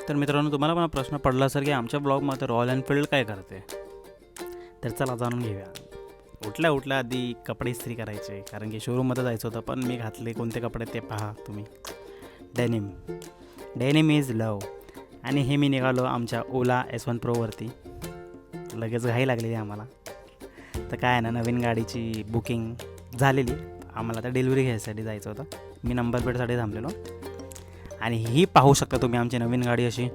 तर मित्रांनो, तुम्हाला पण प्रश्न पडला असेल की आमच्या ब्लॉगमध्ये रॉयल एनफील्ड काय करते. तर चला जाणून घेऊया. उठल्या आधी कपडे इस्त्री करायचे, कारण की शोरूममध्ये जायचं होतं. पण मी घातले कोणते कपडे ते पहा तुम्ही. डेनिम. डेनिम इज लव. आणि हे मी निघालो आमच्या ओला S1 प्रोवरती. लगेच घाई लागलेली आम्हाला. तर काय आहे ना, नवीन गाडीची बुकिंग झालेली. आम्हाला तर डिलिव्हरी घ्यायसाठी जायचं होतं. मी नंबर प्लेटसाठी थांबलेलो. आणि ही पाहू शकता तुम्ही आमची नवीन गाडी अशी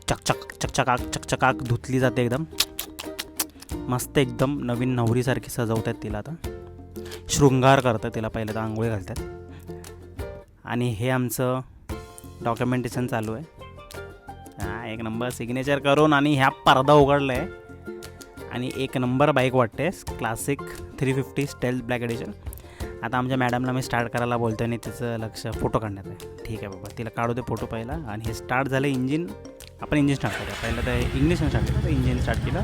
चकचकाक धुतली जाते. एकदम मस्त, एकदम नवीन नवरीसारखी सजवतात तिला. आता शृंगार करतात तिला, पहिलं तर आंघोळी घालतात. आणि हे आमचं डॉक्युमेंटेशन चालू आहे. हां, एक नंबर सिग्नेचर करून आणि ह्या पडदा उघडला आहे. आणि एक नंबर बाईक वाटते, क्लासिक 350 स्टेल्थ ब्लॅक एडिशन. आता आमच्या मॅडमला मी स्टार्ट करायला बोलतो आणि तिचं लक्ष फोटो काढण्यात आहे. ठीक आहे बाबा, तिला काढू दे फोटो पहिला. आणि हे स्टार्ट झालं इंजिन. आपण इंजिन स्टार्ट करूया पहिलं. तर इंग्लिशनं स्टार्ट केलं, तर इंजिन स्टार्ट केलं.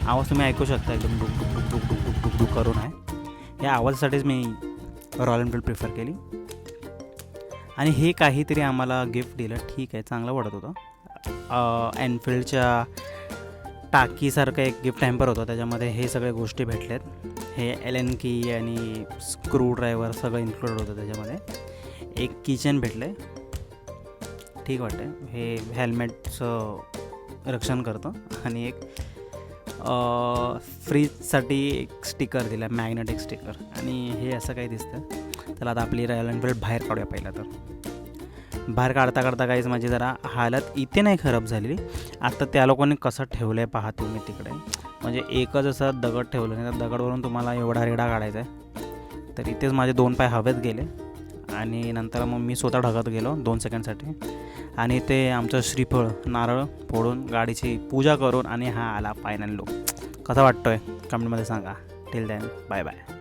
आवाज तुम्ही ऐकू शकता, एकदम डुक डुक डुक डुक डुक डुक डुक करून आहे. या आवाजासाठीच मी रॉयल एनफील्ड प्रिफर केली. आणि हे काहीतरी आम्हाला गिफ्ट दिलं. ठीक आहे, चांगलं वाटत होतं. एनफिल्डच्या टाकीसारखं एक गिफ्ट हॅम्पर होतं, त्याच्यामध्ये हे सगळे गोष्टी भेटल्यात. हे एलन की आणि स्क्रू ड्रायव्हर सगळं इन्क्लूड होतं त्याच्यामध्ये. एक किचन भेटलं आहे, ठीक वाटतं. हे हेल्मेटचं रक्षण करतं. आणि एक फ्रीजसाठी एक स्टिकर दिला, मॅग्नेटिक स्टिकर. आणि हे असं काही दिसतं. तर आता आपली रॉयल एनफील्ड बाहेर काढूया पहिला. तर बाहेर काढता काहीच माझी जरा हालत इथे नाही खराब झालेली. आता त्या लोकांनी कसं ठेवलं आहे पहा तुम्ही तिकडे. म्हणजे एकच असं दगड ठेवलं नाही, तर दगडवरून तुम्हाला एवढा रेडा काढायचा आहे. तर इथेच माझे 2 पाय हवेत गेले. आणि नंतर मग मी स्वतः ढगत गेलो 2 सेकंडसाठी. आणि ते आमचं श्रीफळ नारळ फोडून गाडीची पूजा करून आणि हा आला फायनल लुक. कसा वाटतो आहे कमेंटमध्ये सांगा. Till then bye bye.